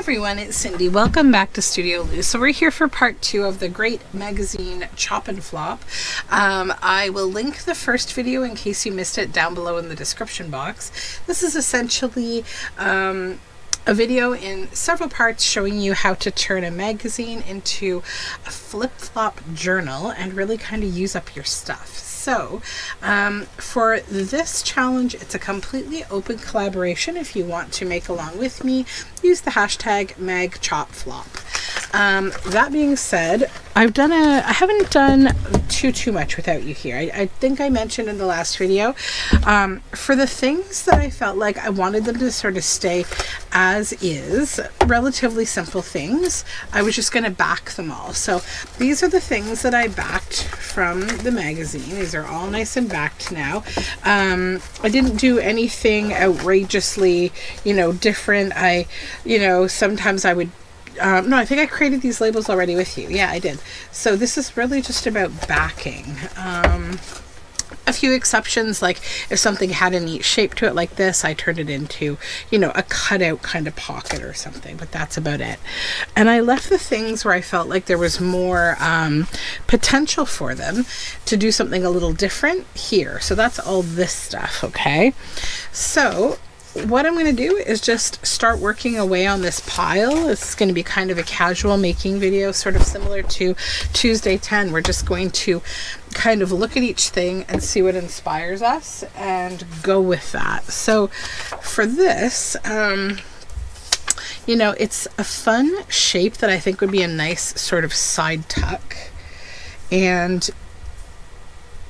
everyone, it's Cindy. Welcome back to Studioloo. So we're here for part 2 of the great magazine Chop and Flop. I will link the first video in case you missed it down below in the description box. This is essentially a video in several parts showing you how to turn a magazine into a flip-flop journal and really kind of use up your stuff. So for this challenge, it's a completely open collaboration. If you want to make along with me, use the hashtag magchopandflop. That being said, I haven't done too much without you here. I think I mentioned in the last video, for the things that I felt like I wanted them to sort of stay as is, relatively simple things, I was just going to back them all. So these are the things that I backed from the magazine. These are all nice and backed now. I didn't do anything outrageously, different. Sometimes I would no, I think I created these labels already with you. Yeah, I did. So this is really just about backing. A few exceptions, like if something had a neat shape to it like this, I turned it into, a cutout kind of pocket or something, but that's about it. And I left the things where I felt like there was more potential for them to do something a little different here. So that's all this stuff, okay? So what I'm going to do is just start working away on this pile. It's going to be kind of a casual making video, sort of similar to Tuesday 10. We're just going to kind of look at each thing and see what inspires us and go with that. So for this, it's a fun shape that I think would be a nice sort of side tuck. And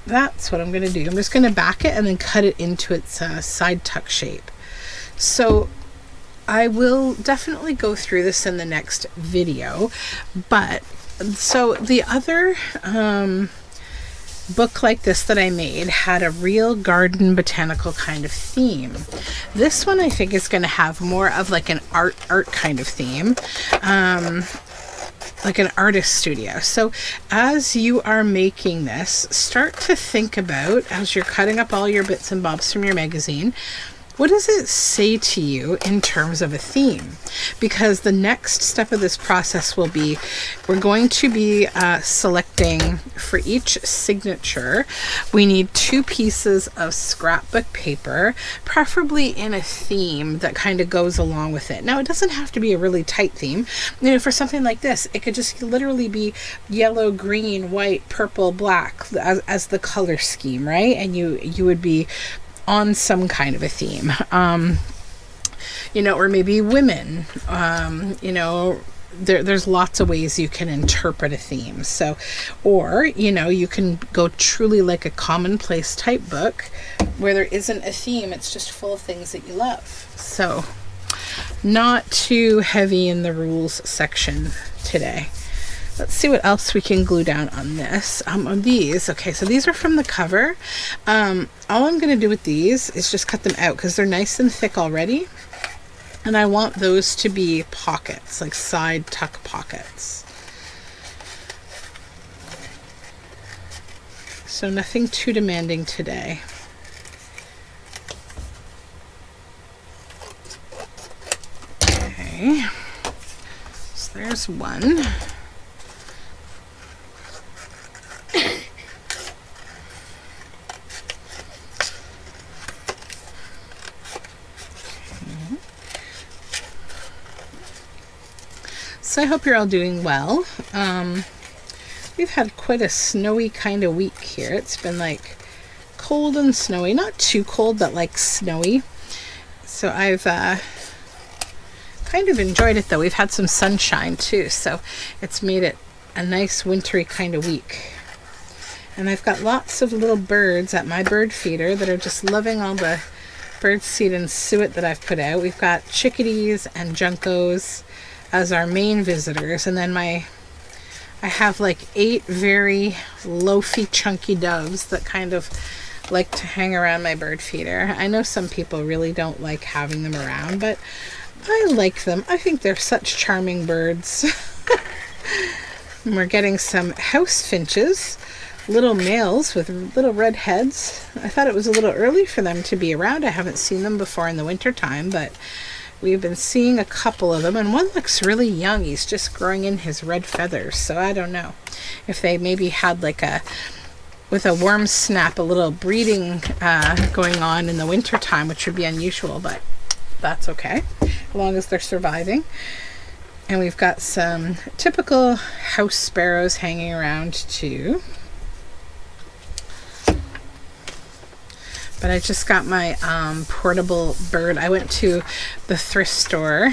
that's what I'm going to do. I'm just going to back it and then cut it into its side tuck shape. So I will definitely go through this in the next video, but so the other book like this that I made had a real garden botanical kind of theme. This one I think is going to have more of like an art kind of theme, like an artist studio. So as you are making this, start to think about, as you're cutting up all your bits and bobs from your magazine, what does it say to you in terms of a theme? Because the next step of this process will be, we're going to be selecting for each signature, we need 2 pieces of scrapbook paper, preferably in a theme that kind of goes along with it. Now, it doesn't have to be a really tight theme. For something like this, it could just literally be yellow, green, white, purple, black as the color scheme, right? And you would be on some kind of a theme, or maybe women, there's lots of ways you can interpret a theme. So, or, you can go truly like a commonplace type book where there isn't a theme. It's just full of things that you love. So not too heavy in the rules section today. Let's see what else we can glue down on this. On these, okay, so these are from the cover. All I'm going to do with these is just cut them out because they're nice and thick already. And I want those to be pockets, like side tuck pockets. So nothing too demanding today. Okay, so there's one. So I hope you're all doing well. We've had quite a snowy kind of week here. It's been like cold and snowy, not too cold, but like snowy. So I've kind of enjoyed it though. We've had some sunshine too, so it's made it a nice wintry kind of week. And I've got lots of little birds at my bird feeder that are just loving all the bird seed and suet that I've put out. We've got chickadees and juncos as our main visitors, and then I have like 8 very loafy chunky doves that kind of like to hang around my bird feeder. I know some people really don't like having them around, but I like them. I think they're such charming birds. And we're getting some house finches, little males with little red heads. I thought it was a little early for them to be around. I haven't seen them before in the winter time, but we've been seeing a couple of them, and one looks really young. He's just growing in his red feathers, so I don't know if they maybe had like with a warm snap, a little breeding going on in the winter time, which would be unusual, but that's okay as long as they're surviving. And we've got some typical house sparrows hanging around too. But I just got my portable bird. I went to the thrift store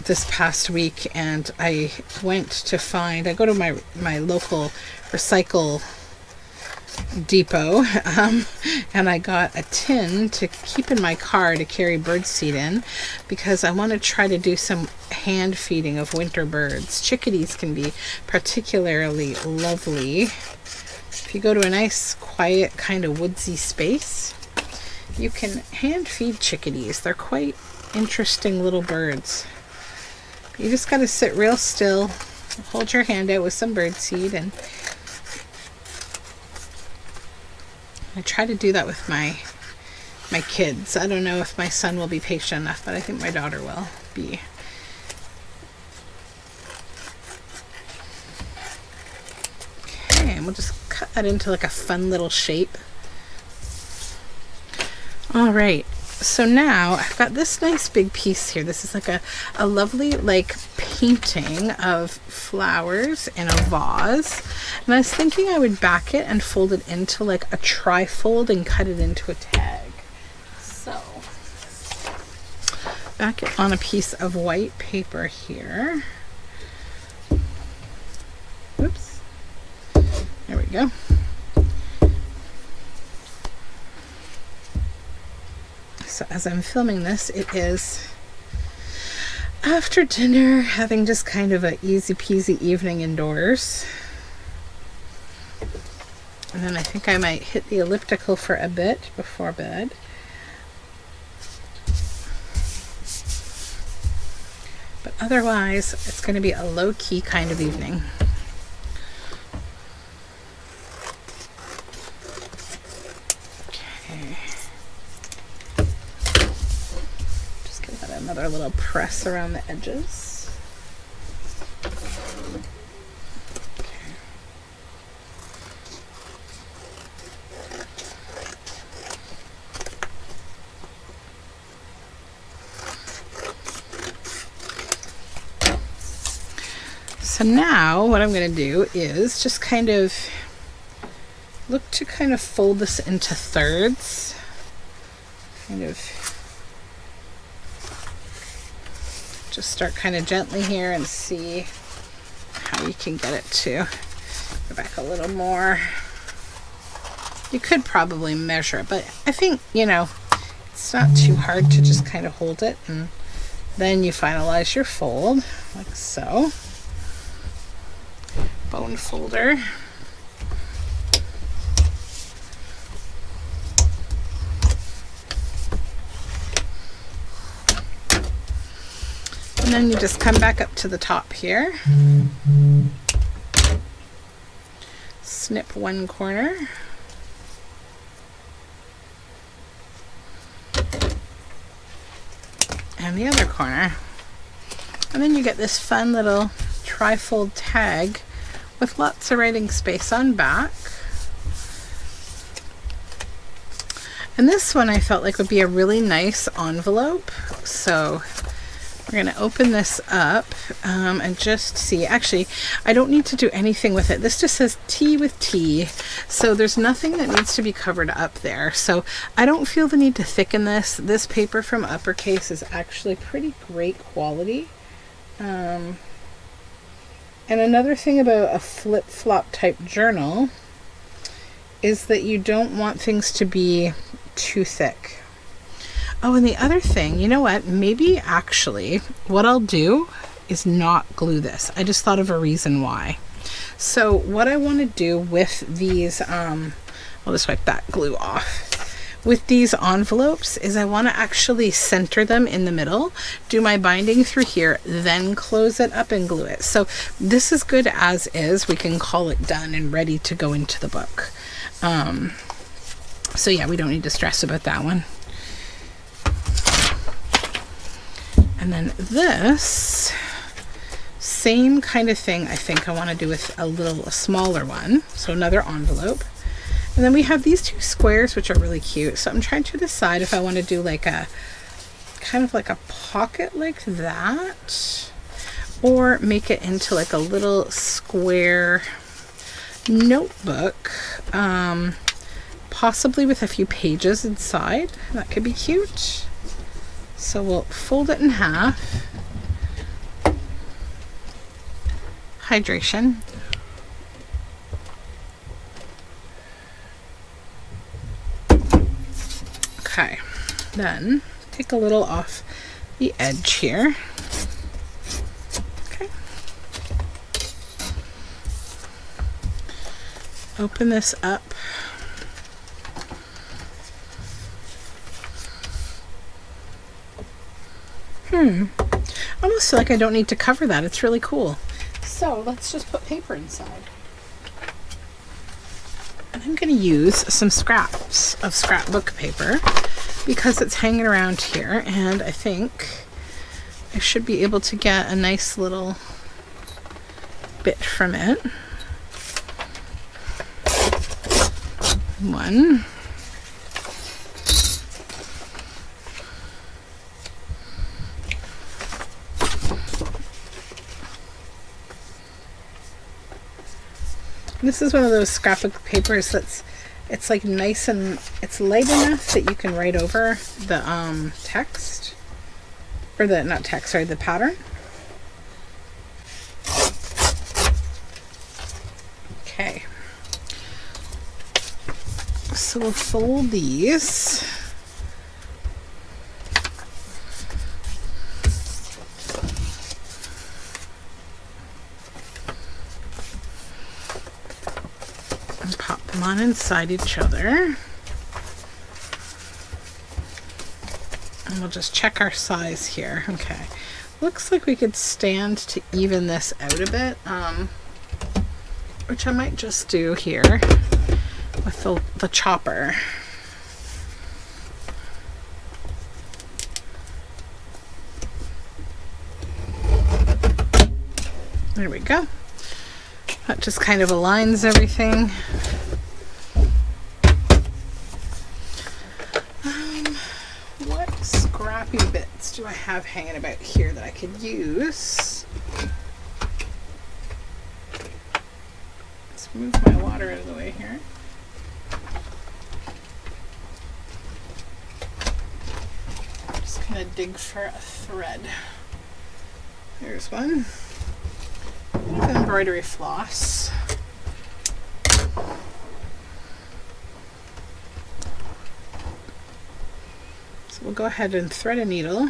this past week, and I went to find, I go to my local recycle depot, and I got a tin to keep in my car to carry birdseed in, because I want to try to do some hand feeding of winter birds. Chickadees can be particularly lovely. If you go to a nice, quiet, kind of woodsy space, you can hand feed chickadees. They're quite interesting little birds. You just got to sit real still, hold your hand out with some birdseed, and I try to do that with my kids. I don't know if my son will be patient enough, but I think my daughter will be. Okay, and we'll just cut that into like a fun little shape. All right. So now I've got this nice big piece here. This is like a lovely like painting of flowers in a vase. And I was thinking I would back it and fold it into like a trifold and cut it into a tag. So back it on a piece of white paper here. Oops. There we go. So as I'm filming this, it is after dinner, having just kind of an easy peasy evening indoors. And then I think I might hit the elliptical for a bit before bed. But otherwise, it's going to be a low-key kind of evening. Another little press around the edges. Okay. So now what I'm going to do is just kind of look to kind of fold this into thirds. Kind of just start kind of gently here and see how you can get it to go back a little more. You could probably measure it, but I think, you know, it's not too hard to just kind of hold it, and then you finalize your fold like so. Bone folder. And then you just come back up to the top here. Snip one corner. And the other corner. And then you get this fun little trifold tag with lots of writing space on back. And this one I felt like would be a really nice envelope. So we're going to open this up and just see. Actually, I don't need to do anything with it. This just says tea with tea. So there's nothing that needs to be covered up there. So I don't feel the need to thicken this. This paper from Uppercase is actually pretty great quality. And another thing about a flip-flop type journal is that you don't want things to be too thick. Oh, and the other thing, you know what? Maybe actually what I'll do is not glue this. I just thought of a reason why. So what I want to do with these, I'll just wipe that glue off. With these envelopes is I want to actually center them in the middle, do my binding through here, then close it up and glue it. So this is good as is. We can call it done and ready to go into the book. So yeah, we don't need to stress about that one. And then this same kind of thing I think I want to do with a smaller one. So another envelope. And then we have these two squares, which are really cute. So I'm trying to decide if I want to do like a kind of like a pocket like that, or make it into like a little square notebook, possibly with a few pages inside. That could be cute. So we'll fold it in half. Hydration. Okay, then take a little off the edge here. Okay. Open this up. Almost feel like I don't need to cover that. It's really cool. So let's just put paper inside. And I'm going to use some scraps of scrapbook paper because it's hanging around here, and I think I should be able to get a nice little bit from it. One. This is one of those scrapbook papers it's like nice and it's light enough that you can write over the text, or the not text, sorry, the pattern. Okay. So we'll fold these. On inside each other, and we'll just check our size here. Okay, looks like we could stand to even this out a bit, which I might just do here with the chopper. There we go. That just kind of aligns everything. Scrappy bits do I have hanging about here that I could use? Let's move my water out of the way here. I'm just gonna dig for a thread. There's one. Embroidery floss. We'll go ahead and thread a needle.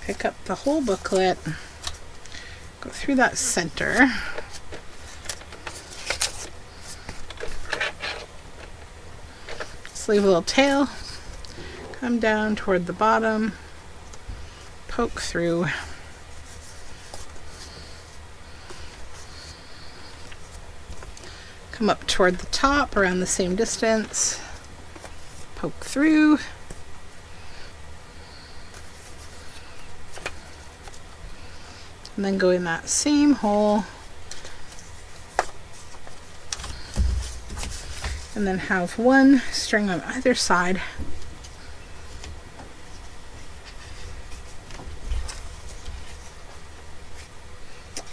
Pick up the whole booklet, go through that center. Just leave a little tail, come down toward the bottom, poke through. Come up toward the top around the same distance, poke through, and then go in that same hole, and then have one string on either side.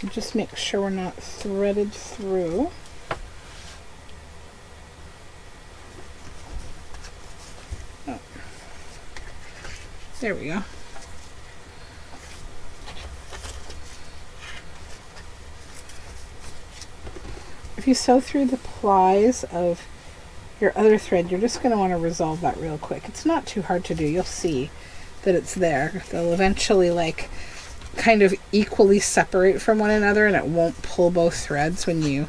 And just make sure we're not threaded through. There we go. If you sew through the plies of your other thread, you're just going to want to resolve that real quick. It's not too hard to do. You'll see that it's there. They'll eventually like kind of equally separate from one another, and it won't pull both threads when you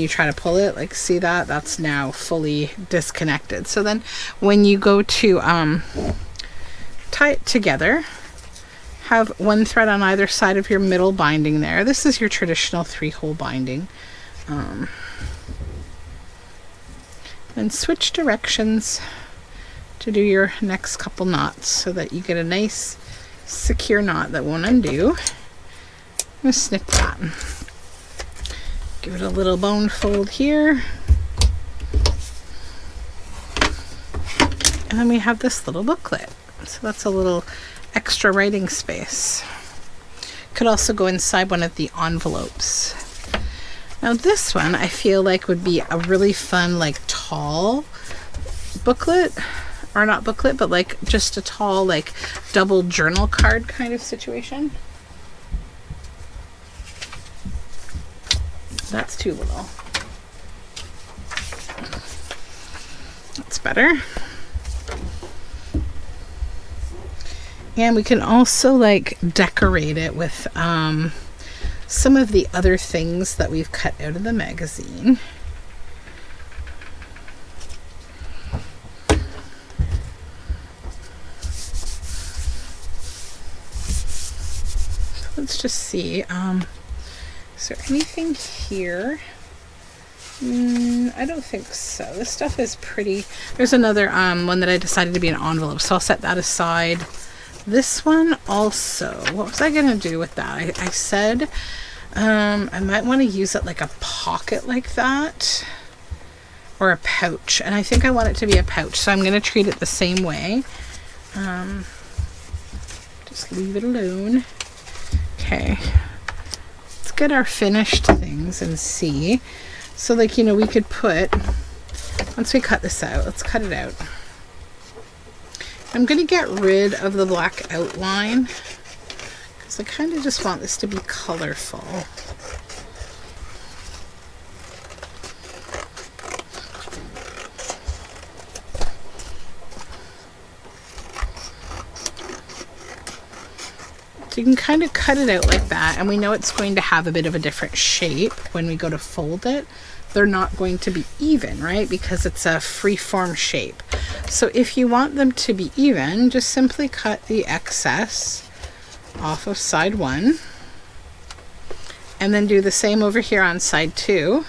try to pull it. Like, see that? That's now fully disconnected. So then when you go to tie it together, have one thread on either side of your middle binding there. This is your traditional 3-hole binding. And switch directions to do your next couple knots so that you get a nice secure knot that won't undo. I'm going to snip that. Give it a little bone fold here. And then we have this little booklet. So that's a little extra writing space. Could also go inside one of the envelopes. Now this one I feel like would be a really fun, like, tall booklet, or not booklet, but like just a tall, like, double journal card kind of situation. That's too little. That's better. And we can also, like, decorate it with some of the other things that we've cut out of the magazine. So let's just see. Is there anything here? I don't think so. This stuff is pretty. There's another one that I decided to be an envelope, so I'll set that aside. This one also, what was I going to do with that? I said I might want to use it like a pocket like that, or a pouch, and I think I want it to be a pouch, so I'm going to treat it the same way. Just leave it alone. Okay, let's get our finished things and see. So, like, you know, we could put, once we cut this out, let's cut it out. I'm going to get rid of the black outline because I kind of just want this to be colorful. So you can kind of cut it out like that, and we know it's going to have a bit of a different shape when we go to fold it. They're not going to be even, right? Because it's a free-form shape. So if you want them to be even, just simply cut the excess off of side 1. And then do the same over here on side 2.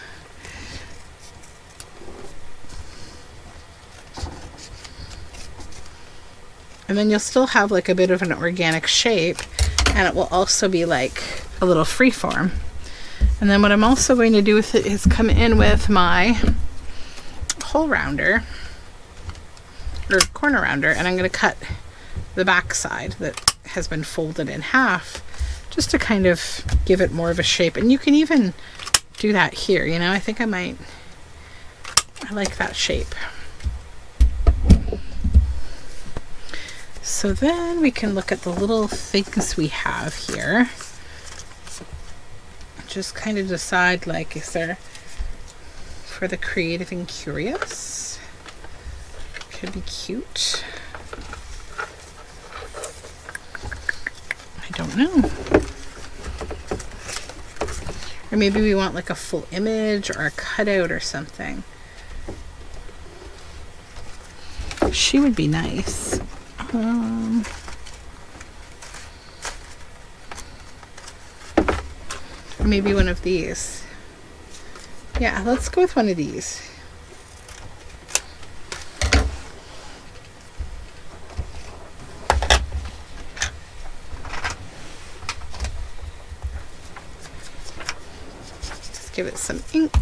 And then you'll still have like a bit of an organic shape, and it will also be like a little free-form. And then what I'm also going to do with it is come in with my hole rounder, or corner rounder, and I'm going to cut the back side that has been folded in half just to kind of give it more of a shape. And you can even do that here, you know. I think I like that shape. So then we can look at the little things we have here. Just kind of decide, like, is there, for the creative and curious, could be cute. I don't know. Or maybe we want like a full image or a cutout or something. She would be nice. Or maybe one of these. Yeah, let's go with one of these. Just give it some ink.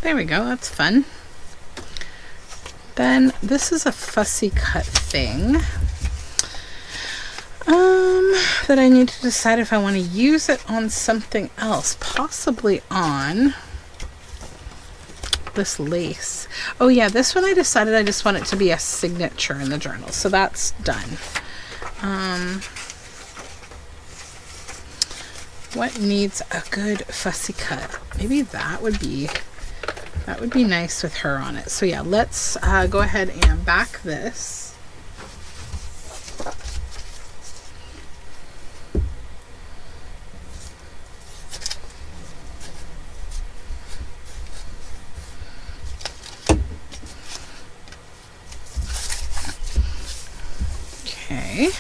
There we go, that's fun. Then this is a fussy cut thing that I need to decide if I want to use it on something else, possibly on this lace. Oh yeah, this one I decided I just want it to be a signature in the journal, so that's done. What needs a good fussy cut? Maybe that would be nice with her on it. So yeah, let's go ahead and back this. Okay.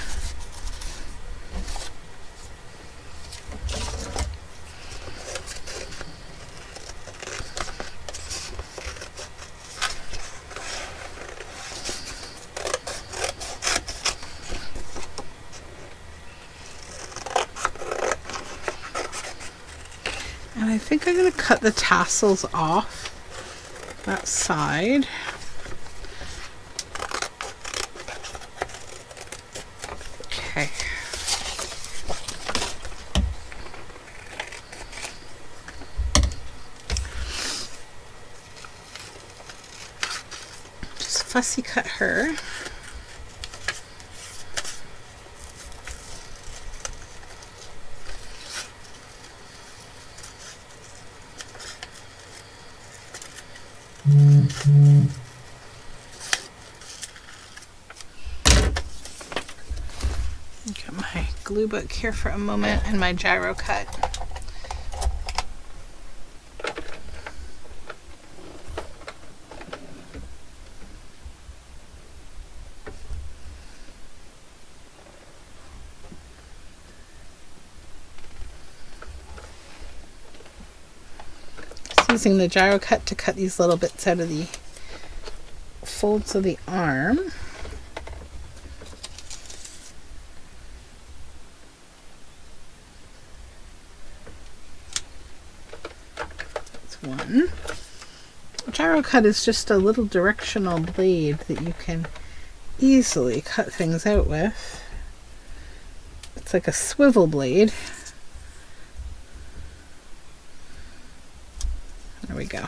And I think I'm going to cut the tassels off that side. Okay. Just fussy cut her. Get my glue book here for a moment and my gyro cut. Using the gyro cut to cut these little bits out of the folds of the arm. That's one. Gyro cut is just a little directional blade that you can easily cut things out with. It's like a swivel blade. There we go.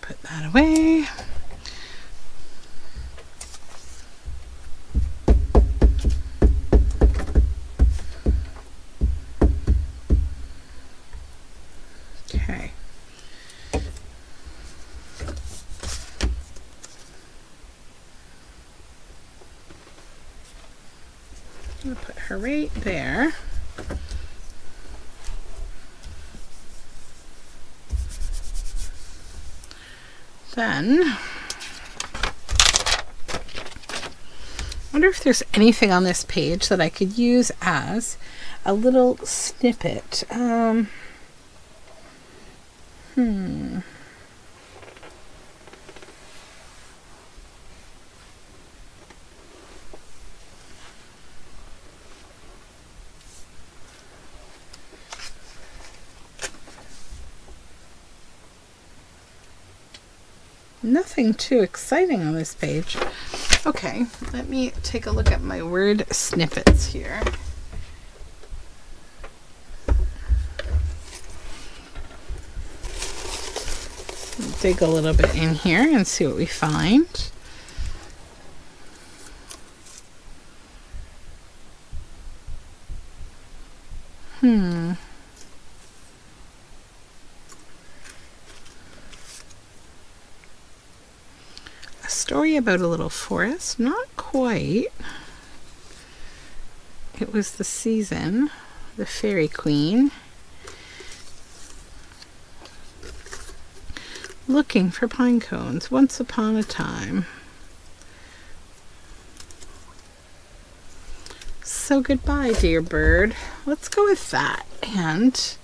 Put that away. Okay. I'm going to put her right there. Then, I wonder if there's anything on this page that I could use as a little snippet. Nothing too exciting on this page. Okay, let me take a look at my word snippets here. Dig a little bit in here and see what we find. A story about a little forest. Not quite. It was the season. The Fairy Queen. Looking for pine cones once upon a time. So goodbye, dear bird. Let's go with that. And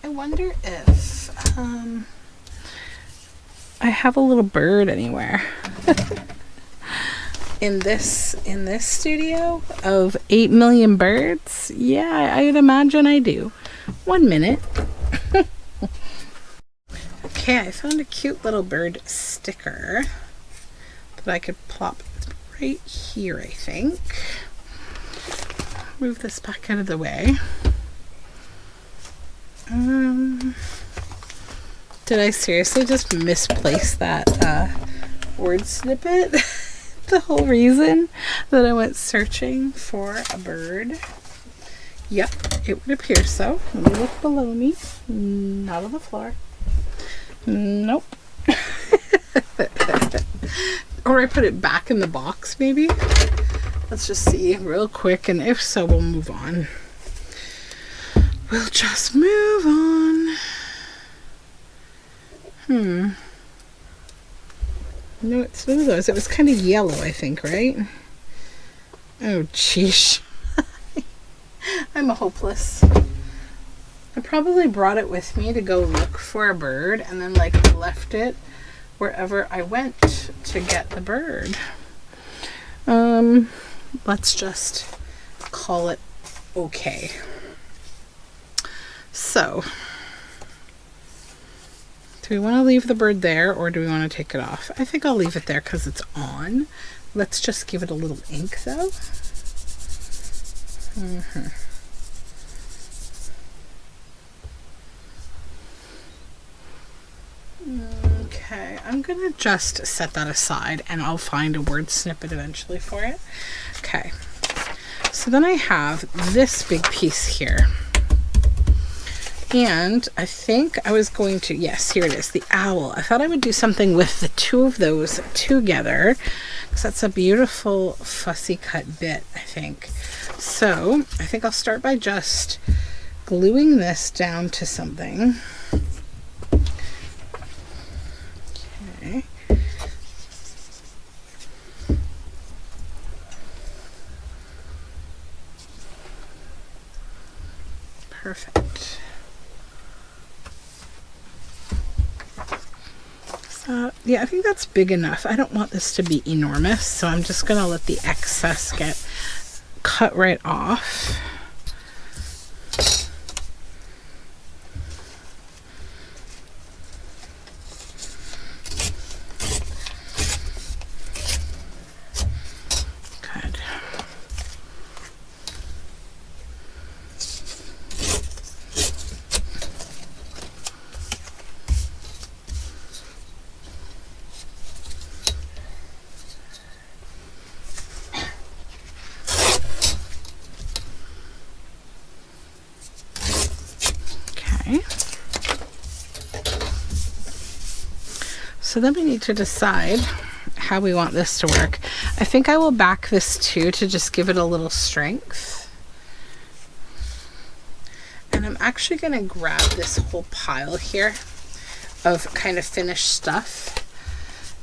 I wonder if I have a little bird anywhere. in this studio of 8 million birds. Yeah, I'd imagine I do. 1 minute. Okay, I found a cute little bird sticker that I could plop right here, I think. Move this back out of the way. Did I seriously just misplace that word snippet? the whole reason that I went searching for a bird. Yep, it would appear so. Let me look below me. Not on the floor. Nope. Or I put it back in the box, maybe. Let's just see real quick, and if so, we'll move on. We'll just move on. No, it's one of those. It was kind of yellow, I think, right? Oh, sheesh. I'm hopeless. I probably brought it with me to go look for a bird and then like left it wherever I went to get the bird. Let's just call it okay. So, do we want to leave the bird there or do we want to take it off? I think I'll leave it there because it's on. Let's just give it a little ink though. Okay, I'm gonna just set that aside and I'll find a word snippet eventually for it. Okay, so then I have this big piece here. And I think I was going to, yes, here it is, the owl. I thought I would do something with the two of those together because that's a beautiful fussy cut bit, I think. So I think I'll start by just gluing this down to something. Okay. Perfect. Yeah, I think that's big enough. I don't want this to be enormous, so I'm just going to let the excess get cut right off. Good. So then we need to decide how we want this to work. I think I will back this too to just give it a little strength. And I'm actually going to grab this whole pile here of kind of finished stuff.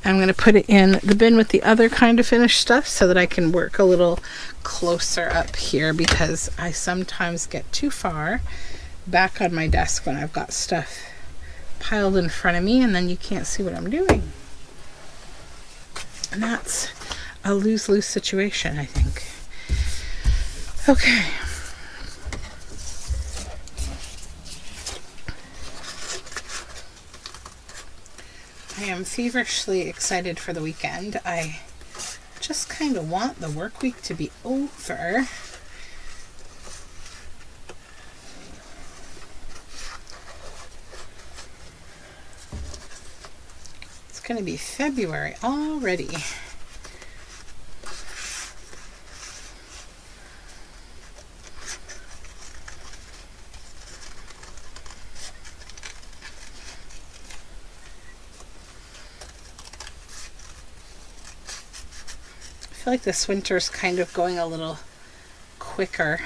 I'm going to put it in the bin with the other kind of finished stuff so that I can work a little closer up here because I sometimes get too far back on my desk when I've got stuff piled in front of me and then you can't see what I'm doing. And that's a lose-lose situation, I think. Okay. I am feverishly excited for the weekend. I just kind of want the work week to be over. Going to be February already. I feel like this winter's kind of going a little quicker.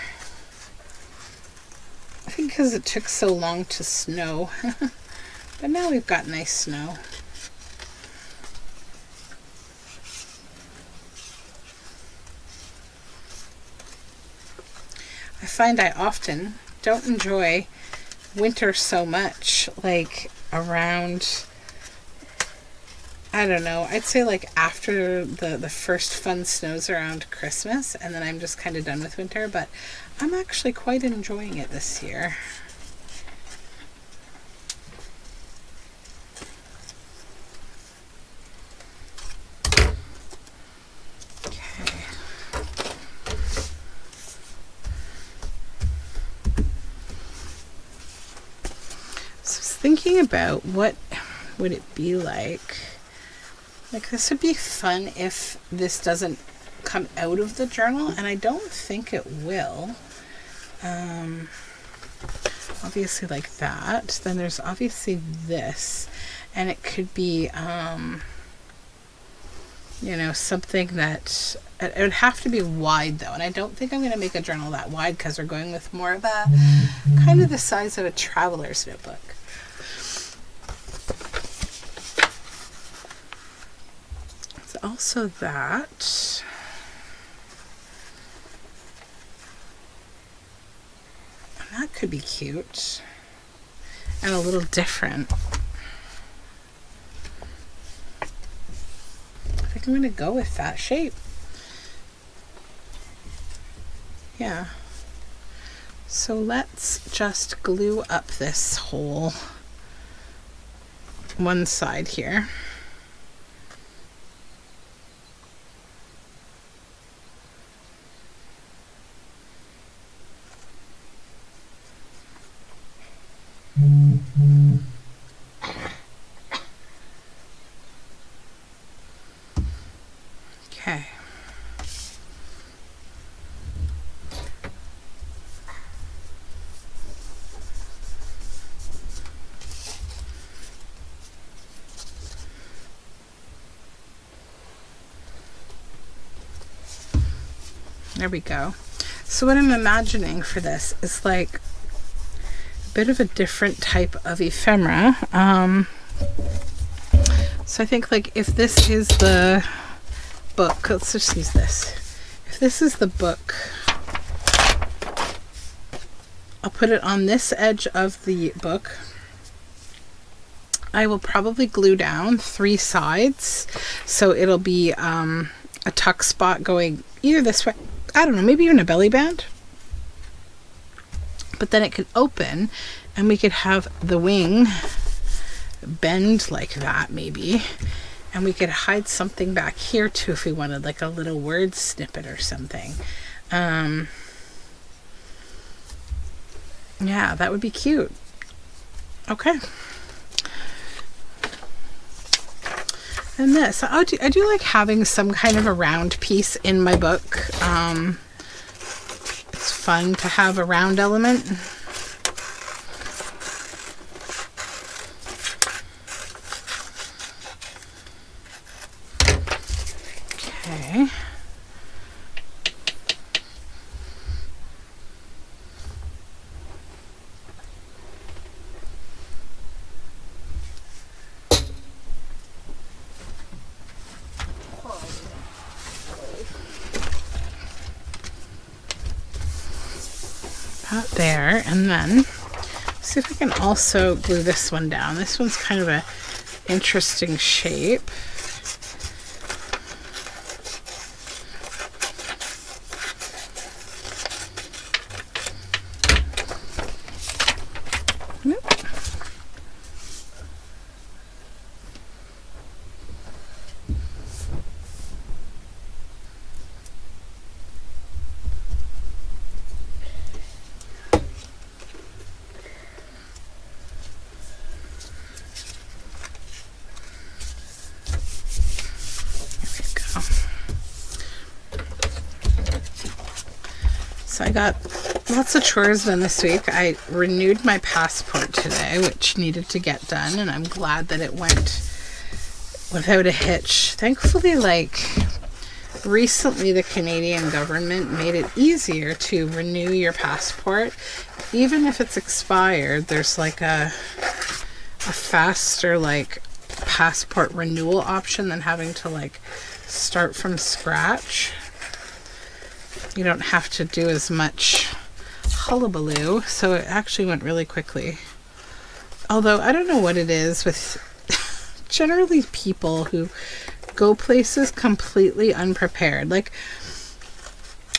I think because it took so long to snow. But now we've got nice snow. I find I often don't enjoy winter so much, like around, I don't know, I'd say like after the first fun snows around Christmas, and then I'm just kind of done with winter, but I'm actually quite enjoying it this year. Thinking about what would it be like Like, this would be fun if this doesn't come out of the journal, and I don't think it will. Obviously like that. Then there's obviously this, and it could be, you know, something that, it would have to be wide though, and I don't think I'm going to make a journal that wide because we're going with more of a, kind of the size of a traveler's notebook. It's also that. That could be cute and a little different. I think I'm going to go with that shape. Yeah. So let's just glue up this whole one side here. Okay. There we go. So what I'm imagining for this is like a bit of a different type of ephemera. So I think like if this is the book, let's just use this. If this is the book, I'll put it on this edge of the book. I will probably glue down 3 sides, so it'll be a tuck spot going either this way, I don't know, maybe even a belly band. But then it could open and we could have the wing bend like that maybe. And we could hide something back here too if we wanted, like a little word snippet or something. Yeah, that would be cute. Okay. And this, I do like having some kind of a round piece in my book. It's fun to have a round element. Okay. That there, and then see if I can also glue this one down. This one's kind of a interesting shape. So I got lots of chores done this week. I renewed my passport today, which needed to get done, and I'm glad that it went without a hitch. Thankfully, like, recently the Canadian government made it easier to renew your passport. Even if it's expired, there's like a faster like passport renewal option than having to like start from scratch. You don't have to do as much hullabaloo, so it actually went really quickly. Although I don't know what it is with generally people who go places completely unprepared. Like,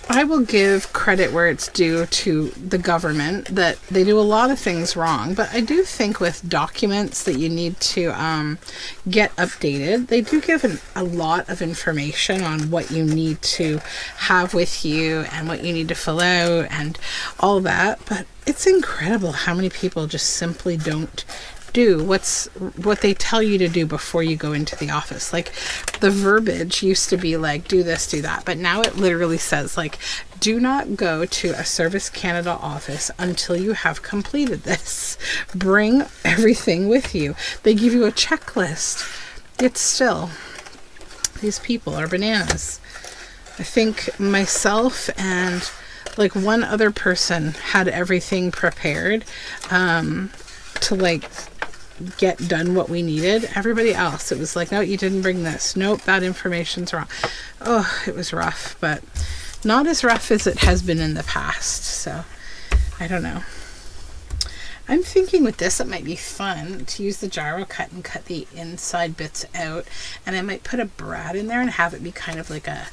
I will give credit where it's due to the government that they do a lot of things wrong, but I do think with documents that you need to get updated, they do give a lot of information on what you need to have with you and what you need to fill out and all that. But it's incredible how many people just simply don't do what they tell you to do before you go into the office. Like the verbiage used to be like, do this, do that. But now it literally says like, do not go to a Service Canada office until you have completed this. Bring everything with you. They give you a checklist. It's still, these people are bananas. I think myself and like one other person had everything prepared to like get done what we needed. Everybody else, it was like, no, you didn't bring this. Nope, that information's wrong. Oh, it was rough, but not as rough as it has been in the past. So I don't know. I'm thinking with this, it might be fun to use the gyro cut and cut the inside bits out. And I might put a brad in there and have it be kind of like a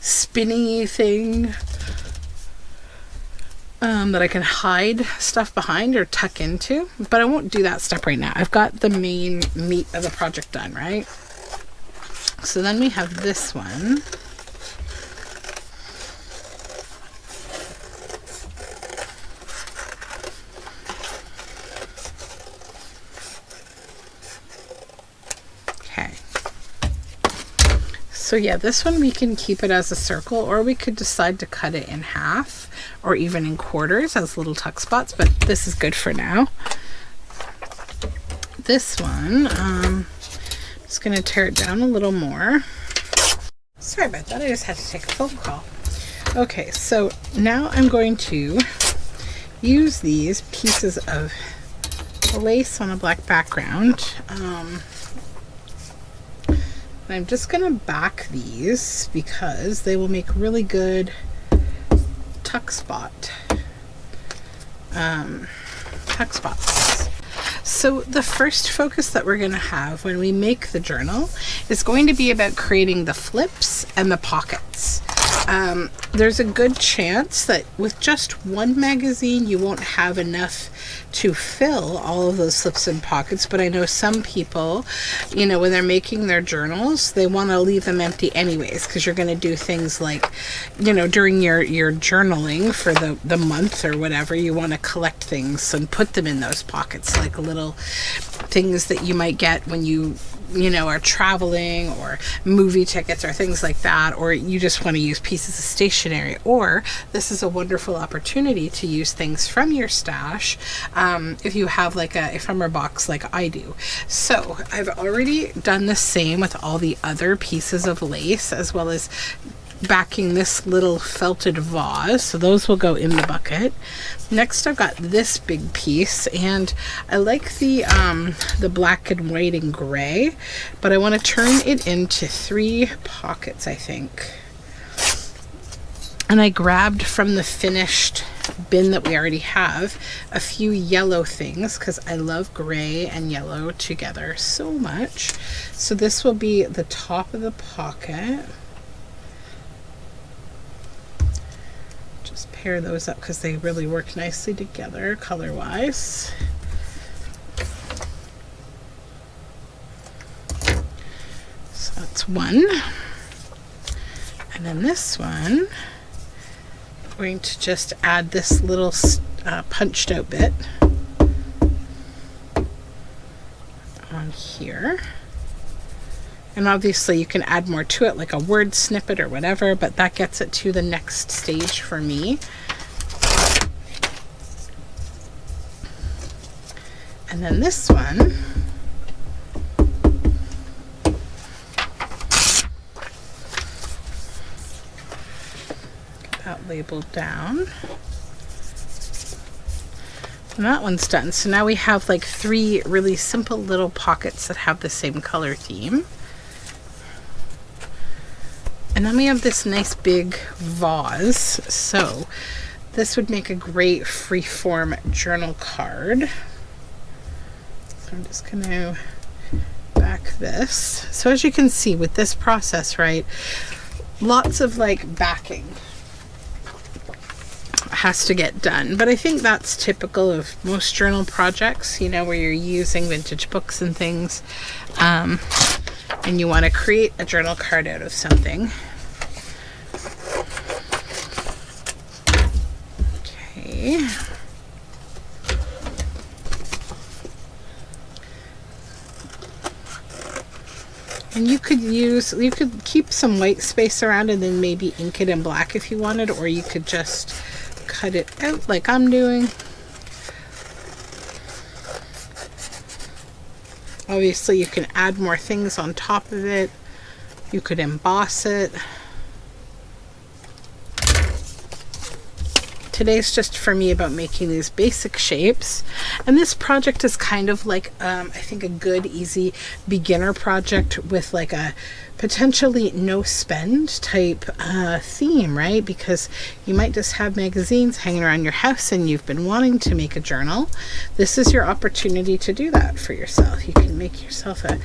spinny thing that I can hide stuff behind or tuck into. But I won't do that step right now. I've got the main meat of the project done, right? So then we have this one. So yeah, this one we can keep it as a circle, or we could decide to cut it in half or even in quarters as little tuck spots, but this is good for now. This one, I'm just going to tear it down a little more. Sorry about that, I just had to take a phone call. Okay, so now I'm going to use these pieces of lace on a black background. I'm just going to back these because they will make really good tuck spots. So the first focus that we're going to have when we make the journal is going to be about creating the flips and the pockets. There's a good chance that with just one magazine you won't have enough to fill all of those flips and pockets, but I know some people, you know, when they're making their journals, they want to leave them empty anyways, because you're going to do things like, you know, during your journaling for the month or whatever, you want to collect things and put them in those pockets, like little things that you might get when you know, are traveling, or movie tickets or things like that, or you just want to use pieces of stationery, or this is a wonderful opportunity to use things from your stash if you have like a ephemera box like I do. So I've already done the same with all the other pieces of lace, as well as backing this little felted vase, so those will go in the bucket. Next I've got this big piece, and I like the black and white and gray, but I want to turn it into 3 pockets, I think. And I grabbed from the finished bin that we already have a few yellow things, because I love gray and yellow together so much. So this will be the top of the pocket. Pair those up because they really work nicely together color wise. So that's one, and then this one I'm going to just add this little punched out bit on here. And obviously you can add more to it, like a word snippet or whatever, but that gets it to the next stage for me. And then this one, get that labeled down. And that one's done. So now we have like 3 really simple little pockets that have the same color theme. And then we have this nice big vase, so this would make a great freeform journal card. So I'm just going to back this. So as you can see with this process, right, lots of like backing has to get done. But I think that's typical of most journal projects, you know, where you're using vintage books and things. And you want to create a journal card out of something. Okay. And you could keep some white space around and then maybe ink it in black if you wanted, or you could just cut it out like I'm doing. Obviously, you can add more things on top of it. You could emboss it. Today's just for me about making these basic shapes, and this project is kind of like I think a good easy beginner project with like a potentially no spend type theme, right? Because you might just have magazines hanging around your house and you've been wanting to make a journal. This is your opportunity to do that for yourself. You can make yourself a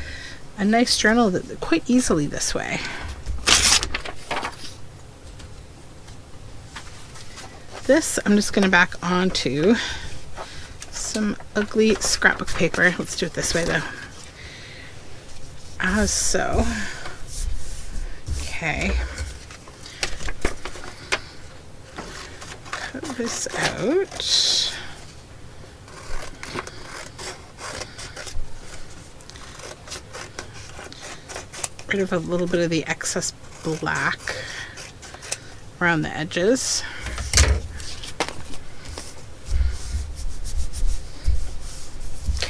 nice journal that quite easily this way. This I'm just going to back onto some ugly scrapbook paper. Let's do it this way though. As so. Okay. Cut this out. Rid of a little bit of the excess black around the edges.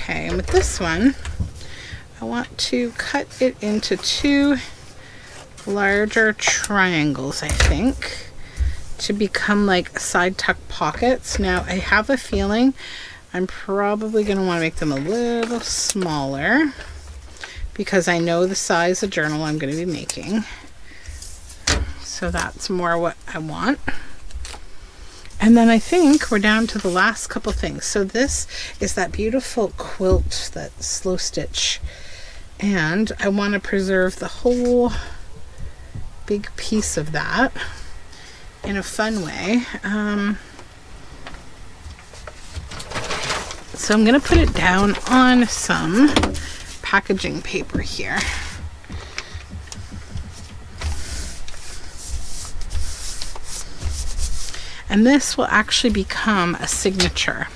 Okay, and with this one, I want to cut it into two larger triangles, I think, to become like side tuck pockets. Now, I have a feeling I'm probably going to want to make them a little smaller because I know the size of journal I'm going to be making. So that's more what I want. And then I think we're down to the last couple things. So this is that beautiful quilt, that slow stitch. And I want to preserve the whole big piece of that in a fun way. So I'm going to put it down on some packaging paper here. And this will actually become a signature,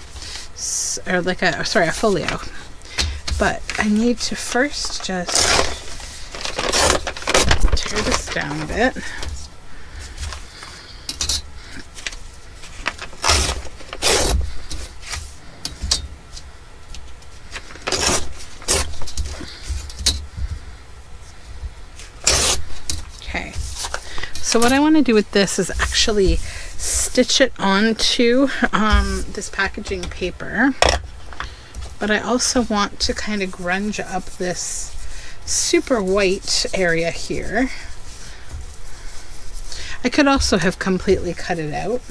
or like a folio. But I need to first just tear this down a bit. Okay, so what I want to do with this is actually stitch it onto this packaging paper, but I also want to kind of grunge up this super white area here. I could also have completely cut it out,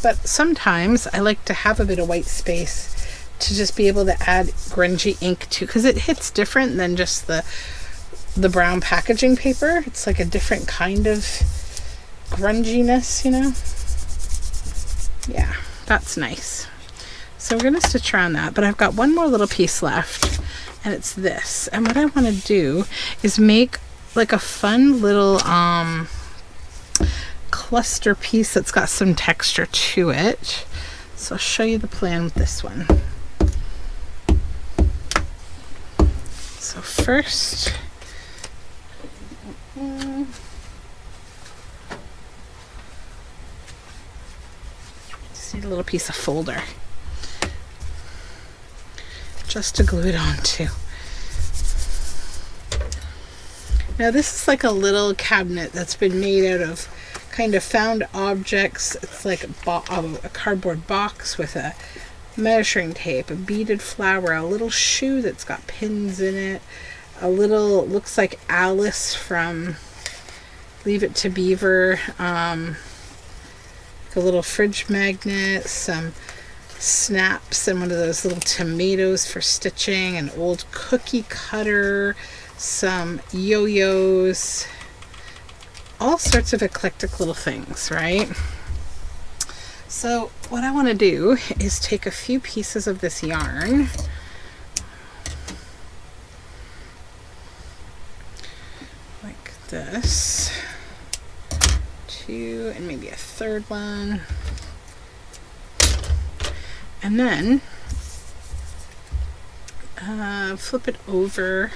but sometimes I like to have a bit of white space to just be able to add grungy ink to, because it hits different than just the brown packaging paper. It's like a different kind of grunginess, you know? Yeah, that's nice. So we're going to stitch around that, but I've got one more little piece left, and it's this. And what I want to do is make like a fun little cluster piece that's got some texture to it. So I'll show you the plan with this one. So first, just need a little piece of folder just to glue it onto. Now this is like a little cabinet that's been made out of kind of found objects. It's like a cardboard box with a measuring tape, a beaded flower, a little shoe that's got pins in it, a little, looks like Alice from Leave It to Beaver, a little fridge magnet, some snaps, and one of those little tomatoes for stitching, an old cookie cutter, some yo-yos, all sorts of eclectic little things, right? So what I want to do is take a few pieces of this yarn, like this, two, and maybe a third one, and then flip it over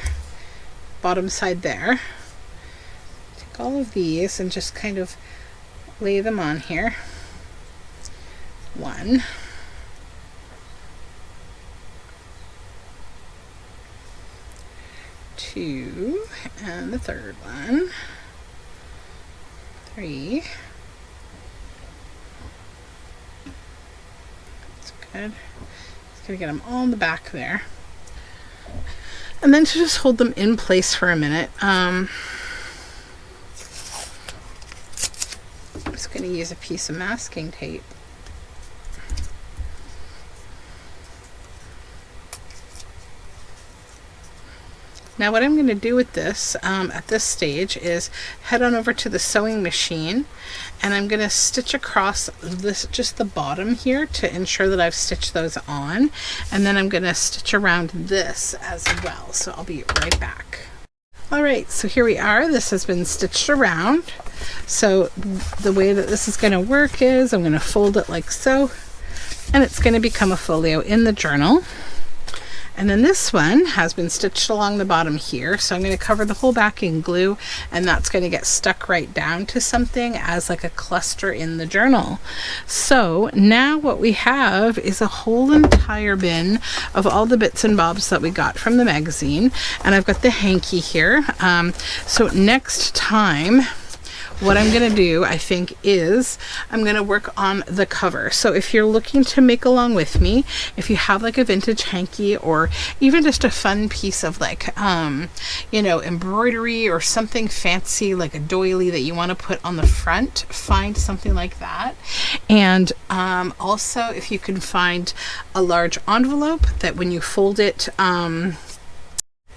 bottom side there. Take all of these and just kind of lay them on here. 1, 2, and the third one, 3. That's good. Just gonna get them all in the back there. And then to just hold them in place for a minute, I'm just going to use a piece of masking tape. Now what I'm going to do with this at this stage is head on over to the sewing machine, and I'm going to stitch across this, just the bottom here, to ensure that I've stitched those on, and then I'm going to stitch around this as well. So I'll be right back. Alright, so here we are. This has been stitched around. So the way that this is going to work is I'm going to fold it like so, and it's going to become a folio in the journal. And then this one has been stitched along the bottom here, so I'm going to cover the whole back in glue, and that's going to get stuck right down to something as like a cluster in the journal. So now what we have is a whole entire bin of all the bits and bobs that we got from the magazine, and I've got the hanky here. So next time, what I'm going to do, I think, is I'm going to work on the cover. So if you're looking to make along with me, if you have like a vintage hanky, or even just a fun piece of like, you know, embroidery or something fancy like a doily that you want to put on the front, find something like that. And also if you can find a large envelope that when you fold it,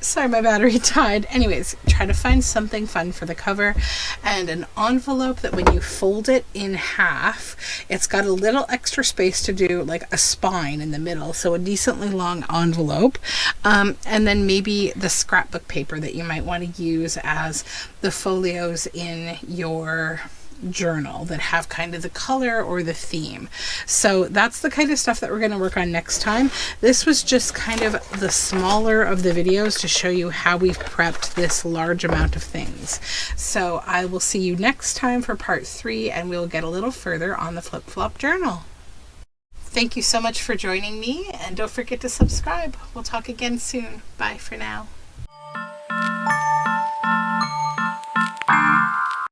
sorry, my battery died. Anyways, try to find something fun for the cover, and an envelope that when you fold it in half, it's got a little extra space to do like a spine in the middle, so a decently long envelope. And then maybe the scrapbook paper that you might want to use as the folios in your journal that have kind of the color or the theme. So that's the kind of stuff that we're going to work on next time. This was just kind of the smaller of the videos to show you how we've prepped this large amount of things. So I will see you next time for part 3, and we'll get a little further on the Flip Flop journal. Thank you so much for joining me, and don't forget to subscribe. We'll talk again soon. Bye for now.